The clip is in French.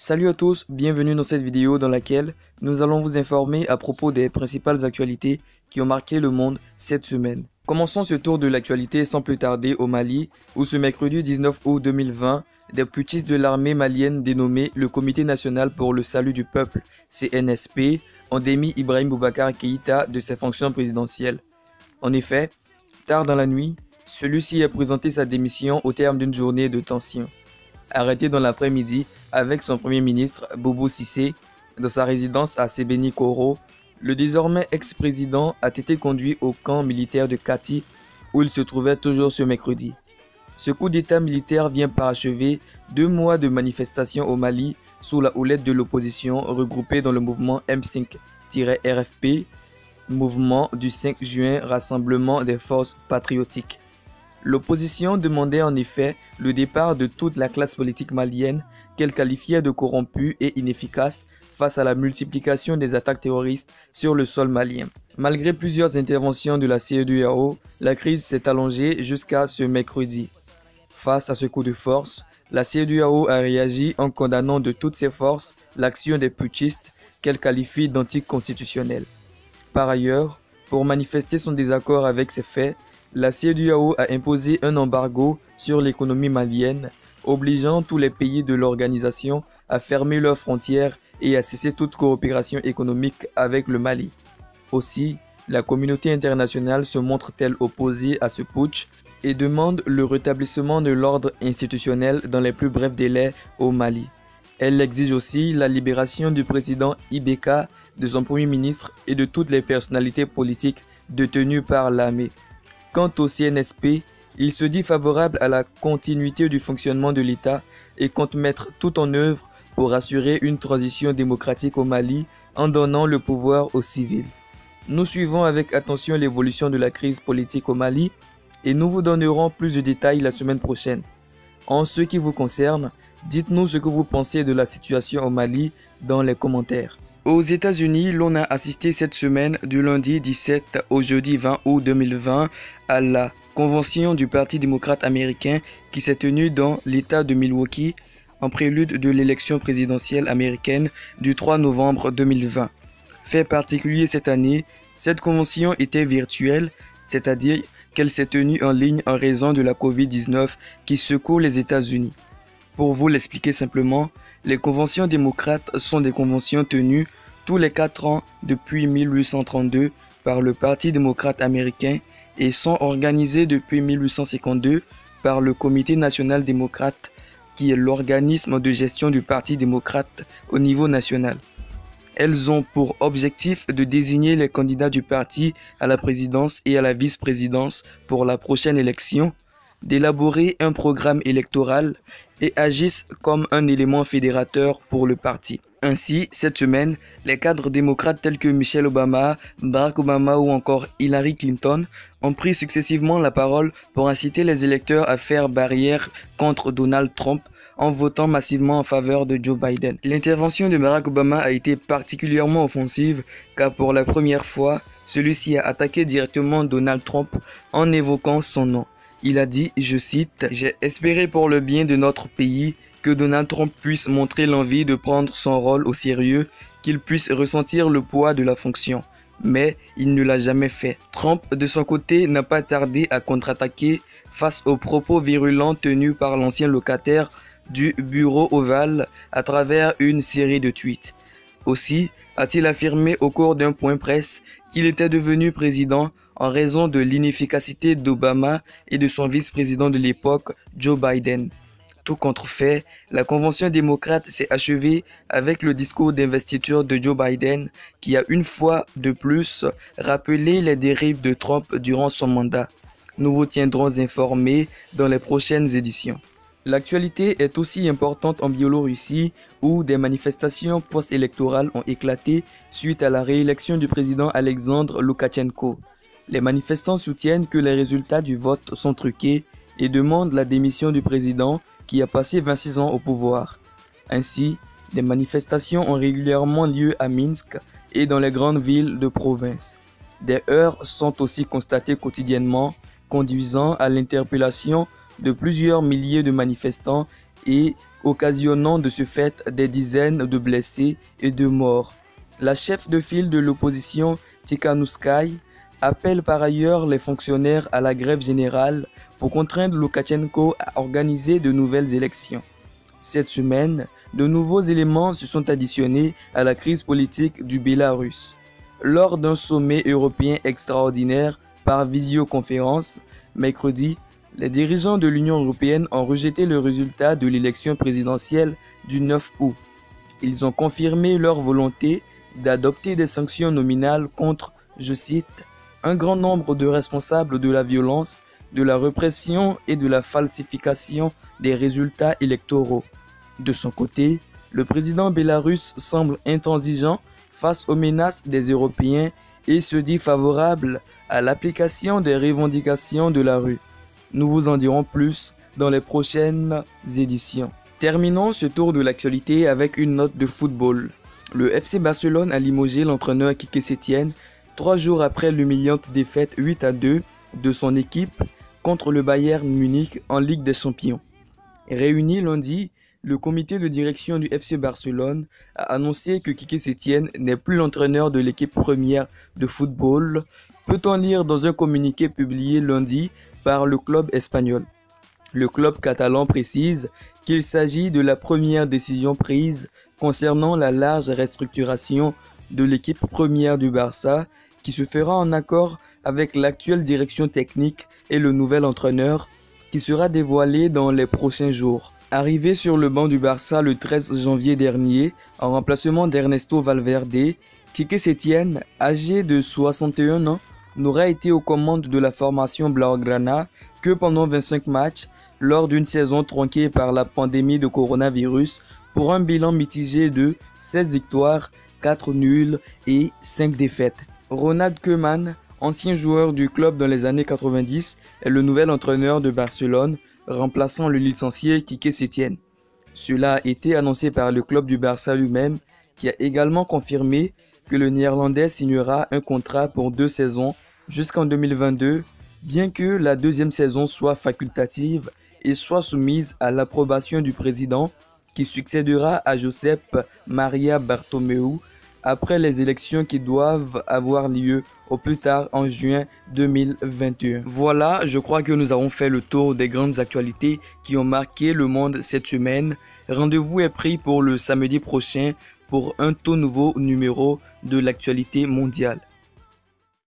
Salut à tous, bienvenue dans cette vidéo dans laquelle nous allons vous informer à propos des principales actualités qui ont marqué le monde cette semaine. Commençons ce tour de l'actualité sans plus tarder au Mali, où ce mercredi 19 août 2020, des putschistes de l'armée malienne dénommés le Comité national pour le salut du peuple, CNSP, ont démis Ibrahim Boubacar Keïta de ses fonctions présidentielles. En effet, tard dans la nuit, celui-ci a présenté sa démission au terme d'une journée de tension. Arrêté dans l'après-midi avec son premier ministre Boubou Cissé dans sa résidence à Sebeni-Koro, le désormais ex-président a été conduit au camp militaire de Kati où il se trouvait toujours ce mercredi. Ce coup d'état militaire vient parachever 2 mois de manifestations au Mali sous la houlette de l'opposition regroupée dans le mouvement M5-RFP, mouvement du 5 juin Rassemblement des forces patriotiques. L'opposition demandait en effet le départ de toute la classe politique malienne qu'elle qualifiait de corrompue et inefficace face à la multiplication des attaques terroristes sur le sol malien. Malgré plusieurs interventions de la CEDEAO, la crise s'est allongée jusqu'à ce mercredi. Face à ce coup de force, la CEDEAO a réagi en condamnant de toutes ses forces l'action des putschistes qu'elle qualifie d'anticonstitutionnelle. Par ailleurs, pour manifester son désaccord avec ces faits, la CEDEAO a imposé un embargo sur l'économie malienne, obligeant tous les pays de l'organisation à fermer leurs frontières et à cesser toute coopération économique avec le Mali. Aussi, la communauté internationale se montre-t-elle opposée à ce putsch et demande le rétablissement de l'ordre institutionnel dans les plus brefs délais au Mali. Elle exige aussi la libération du président Ibeka, de son premier ministre et de toutes les personnalités politiques détenues par l'armée. Quant au CNSP, il se dit favorable à la continuité du fonctionnement de l'État et compte mettre tout en œuvre pour assurer une transition démocratique au Mali en donnant le pouvoir aux civils. Nous suivons avec attention l'évolution de la crise politique au Mali et nous vous donnerons plus de détails la semaine prochaine. En ce qui vous concerne, dites-nous ce que vous pensez de la situation au Mali dans les commentaires. Aux États-Unis, l'on a assisté cette semaine du lundi 17 au jeudi 20 août 2020 à la convention du Parti démocrate américain qui s'est tenue dans l'État de Milwaukee en prélude de l'élection présidentielle américaine du 3 novembre 2020. Fait particulier cette année, cette convention était virtuelle, c'est-à-dire qu'elle s'est tenue en ligne en raison de la Covid-19 qui secoue les États-Unis. Pour vous l'expliquer simplement, les conventions démocrates sont des conventions tenues tous les 4 ans depuis 1832 par le Parti démocrate américain et sont organisées depuis 1852 par le Comité national démocrate qui est l'organisme de gestion du Parti démocrate au niveau national. Elles ont pour objectif de désigner les candidats du parti à la présidence et à la vice-présidence pour la prochaine élection, d'élaborer un programme électoral et agissent comme un élément fédérateur pour le parti. Ainsi, cette semaine, les cadres démocrates tels que Michelle Obama, Barack Obama ou encore Hillary Clinton ont pris successivement la parole pour inciter les électeurs à faire barrière contre Donald Trump en votant massivement en faveur de Joe Biden. L'intervention de Barack Obama a été particulièrement offensive car pour la première fois, celui-ci a attaqué directement Donald Trump en évoquant son nom. Il a dit, je cite, « J'ai espéré pour le bien de notre pays que Donald Trump puisse montrer l'envie de prendre son rôle au sérieux, qu'il puisse ressentir le poids de la fonction. » Mais il ne l'a jamais fait. Trump, de son côté, n'a pas tardé à contre-attaquer face aux propos virulents tenus par l'ancien locataire du bureau ovale à travers une série de tweets. Aussi a-t-il affirmé au cours d'un point presse qu'il était devenu président en raison de l'inefficacité d'Obama et de son vice-président de l'époque, Joe Biden. Tout contrefait, la convention démocrate s'est achevée avec le discours d'investiture de Joe Biden qui a une fois de plus rappelé les dérives de Trump durant son mandat. Nous vous tiendrons informés dans les prochaines éditions. L'actualité est aussi importante en Biélorussie où des manifestations post-électorales ont éclaté suite à la réélection du président Alexandre Loukachenko. Les manifestants soutiennent que les résultats du vote sont truqués et demandent la démission du président qui a passé 26 ans au pouvoir. Ainsi, des manifestations ont régulièrement lieu à Minsk et dans les grandes villes de province. Des heurts sont aussi constatés quotidiennement, conduisant à l'interpellation de plusieurs milliers de manifestants et occasionnant de ce fait des dizaines de blessés et de morts. La chef de file de l'opposition, Tikhanovskaïa, appelle par ailleurs les fonctionnaires à la grève générale pour contraindre Loukachenko à organiser de nouvelles élections. Cette semaine, de nouveaux éléments se sont additionnés à la crise politique du Bélarus. Lors d'un sommet européen extraordinaire par visioconférence, mercredi, les dirigeants de l'Union européenne ont rejeté le résultat de l'élection présidentielle du 9 août. Ils ont confirmé leur volonté d'adopter des sanctions nominales contre, je cite, un grand nombre de responsables de la violence, de la répression et de la falsification des résultats électoraux. De son côté, le président bélarusse semble intransigeant face aux menaces des Européens et se dit favorable à l'application des revendications de la rue. Nous vous en dirons plus dans les prochaines éditions. Terminons ce tour de l'actualité avec une note de football. Le FC Barcelone a limogé l'entraîneur Quique Setién 3 jours après l'humiliante défaite 8-2 de son équipe contre le Bayern Munich en Ligue des Champions. Réuni lundi, le comité de direction du FC Barcelone a annoncé que Quique Setién n'est plus l'entraîneur de l'équipe première de football, peut-on lire dans un communiqué publié lundi par le club espagnol. Le club catalan précise qu'il s'agit de la première décision prise concernant la large restructuration de l'équipe première du Barça qui se fera en accord avec l'actuelle direction technique et le nouvel entraîneur qui sera dévoilé dans les prochains jours. Arrivé sur le banc du Barça le 13 janvier dernier, en remplacement d'Ernesto Valverde, Quique Setién, âgé de 61 ans, n'aura été aux commandes de la formation Blaugrana que pendant 25 matchs lors d'une saison tronquée par la pandémie de coronavirus pour un bilan mitigé de 16 victoires, 4 nuls et 5 défaites. Ronald Koeman, ancien joueur du club dans les années 90, est le nouvel entraîneur de Barcelone, remplaçant le licencié Quique Setién. Cela a été annoncé par le club du Barça lui-même, qui a également confirmé que le Néerlandais signera un contrat pour 2 saisons jusqu'en 2022, bien que la deuxième saison soit facultative et soit soumise à l'approbation du président qui succédera à Josep Maria Bartomeu après les élections qui doivent avoir lieu au plus tard en juin 2021. Voilà, je crois que nous avons fait le tour des grandes actualités qui ont marqué le monde cette semaine. Rendez-vous est pris pour le samedi prochain pour un tout nouveau numéro de l'actualité mondiale.